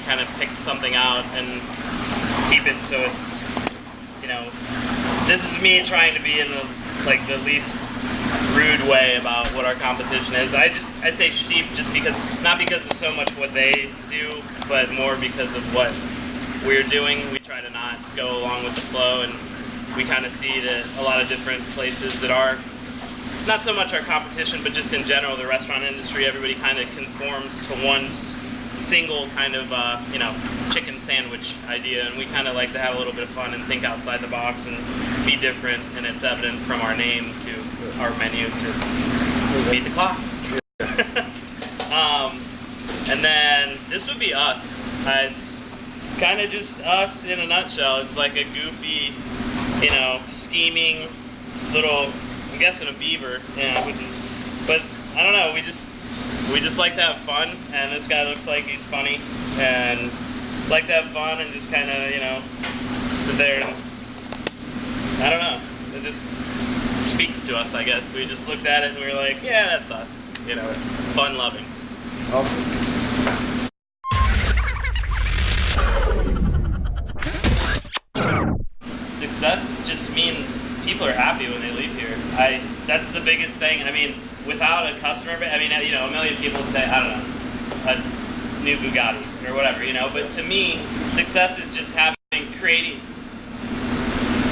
kind of pick something out and keep it so it's, you know, this is me trying to be in the least rude way about what our competition is. I say sheep just because, not because of so much what they do, but more because of what we're doing. We try to not go along with the flow, and we kind of see that a lot of different places that are not so much our competition, but just in general the restaurant industry, everybody kind of conforms to one single kind of you know, chicken sandwich idea, and we kind of like to have a little bit of fun and think outside the box and be different, and it's evident from our name to our menu to beat the clock. And then this would be us. It's kind of just us in a nutshell. It's like a goofy, you know, scheming little, I'm guessing a beaver, yeah, but I don't know, we just like to have fun, and this guy looks like he's funny, and like to have fun and just kind of, you know, sit there and, I don't know, it just speaks to us, I guess. We just looked at it and we were like, yeah, that's us, you know, fun loving. Awesome. Success just means people are happy when they leave here. That's the biggest thing. I mean, without a customer, I mean, you know, a million people say, I don't know, a new Bugatti or whatever, you know, but to me, success is just creating.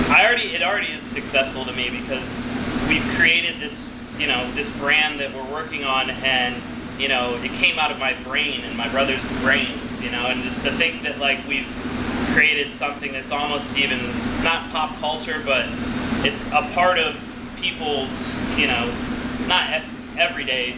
It already is successful to me because we've created this, you know, this brand that we're working on, and, you know, it came out of my brain and my brother's brains, you know, and just to think that, like, we've created something that's almost even not pop culture, but it's a part of people's, you know, not everyday,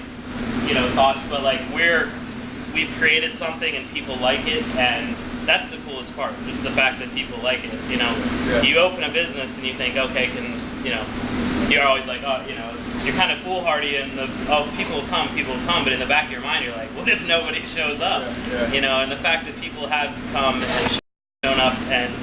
you know, thoughts, but like we've created something and people like it, and that's the coolest part, just the fact that people like it, you know. Yeah. You open a business and you think, okay, you know, you're always like, oh, you know, you're kind of foolhardy and people will come, but in the back of your mind you're like, what if nobody shows up? Yeah. You know, and the fact that people have come and shown up and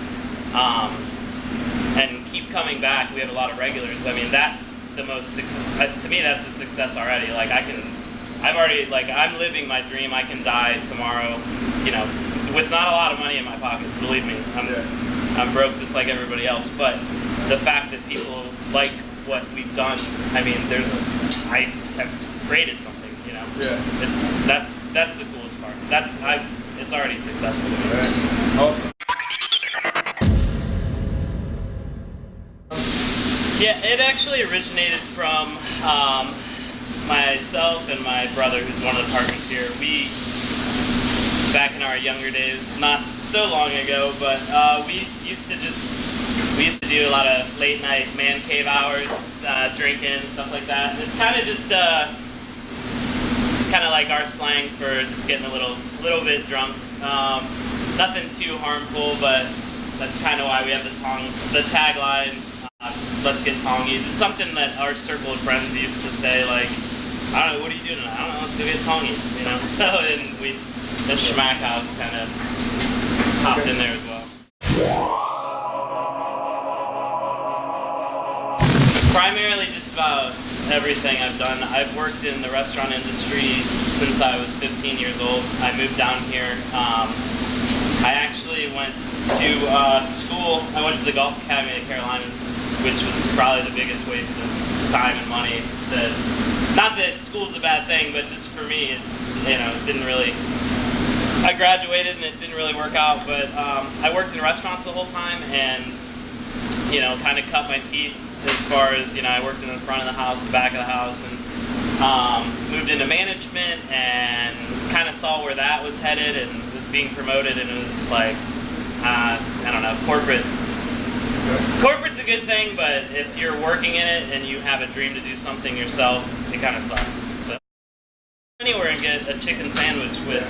keep coming back, we have a lot of regulars. I mean, that's the most success. To me, that's a success already. Like, I'm living my dream. I can die tomorrow, you know, with not a lot of money in my pockets, believe me. I'm broke just like everybody else, but the fact that people like what we've done, I mean, I have created something, you know. Yeah. That's the coolest part. It's already successful to me. Right. Awesome. Yeah, it actually originated from myself and my brother, who's one of the partners here. We, back in our younger days, not so long ago, but we used to do a lot of late night man cave hours, drinking and stuff like that. And it's kind of just it's kind of like our slang for just getting a little bit drunk. Nothing too harmful, but that's kind of why we have the tagline. Let's get Tongys. It's something that our circle of friends used to say, like, I don't know, what are you doing tonight? I don't know, let's go get Tongys, you know? So, and the Shmack house kind of hopped in there as well. It's primarily just about everything I've done. I've worked in the restaurant industry since I was 15 years old. I moved down here. I actually went to school. I went to the Golf Academy of the Carolinas, which was probably the biggest waste of time and money. Not that school's a bad thing, but just for me, it's, you know, it didn't really. I graduated and it didn't really work out, but I worked in restaurants the whole time, and, you know, kind of cut my teeth as far as, you know, I worked in the front of the house, the back of the house, and moved into management and kind of saw where that was headed and was being promoted, and it was like, I don't know, corporate's a good thing, but if you're working in it and you have a dream to do something yourself, it kind of sucks. So anywhere and get a chicken sandwich with,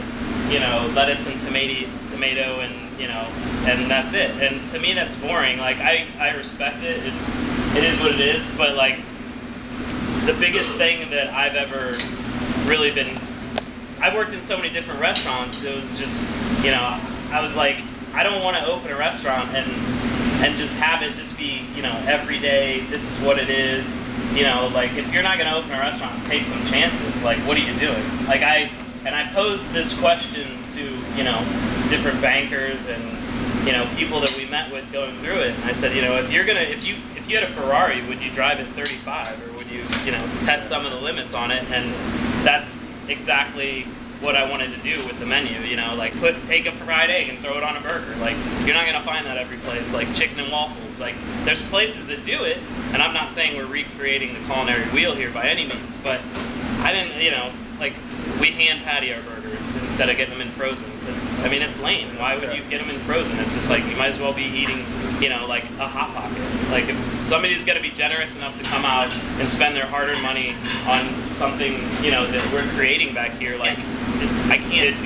you know, lettuce and tomato and, you know, and that's it. And to me, that's boring. Like, I respect it. It is what it is. But like, the biggest thing that I've ever really I've worked in so many different restaurants. It was just, you know, I was like, I don't want to open a restaurant and just have it just be, you know, every day, this is what it is. You know, like, if you're not going to open a restaurant, take some chances. Like, what are you doing? Like, I posed this question to you know, different bankers and, you know, people that we met with going through it. And I said, you know, if you had a Ferrari, would you drive it 35, or would you know, test some of the limits on it? And that's exactly what I wanted to do with the menu, you know, like take a fried egg and throw it on a burger. Like, you're not gonna find that every place. Like chicken and waffles, like there's places that do it, and I'm not saying we're recreating the culinary wheel here by any means, but I didn't, you know, like we hand patty our burgers instead of getting them in frozen, because I mean it's lame. Why would you get them in frozen? It's just like you might as well be eating, you know, like a Hot Pocket. Like if somebody's gonna be generous enough to come out and spend their hard-earned money on something, you know, that we're creating back here, like I can't.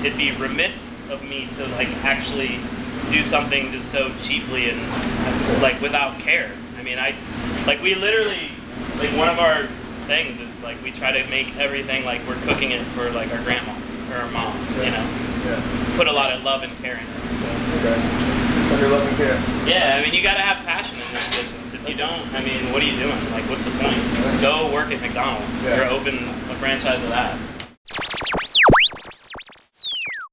It'd be remiss of me to like actually do something just so cheaply and like without care. I mean, we literally, like one of our things is like we try to make everything like we're cooking it for like our grandma or our mom, you know. Yeah. Put a lot of love and care in it. So. Okay. Under love and care. Yeah, I mean you gotta have passion in this business. If you don't, I mean, what are you doing? Like, what's the point? Go work at McDonald's or open a franchise of that.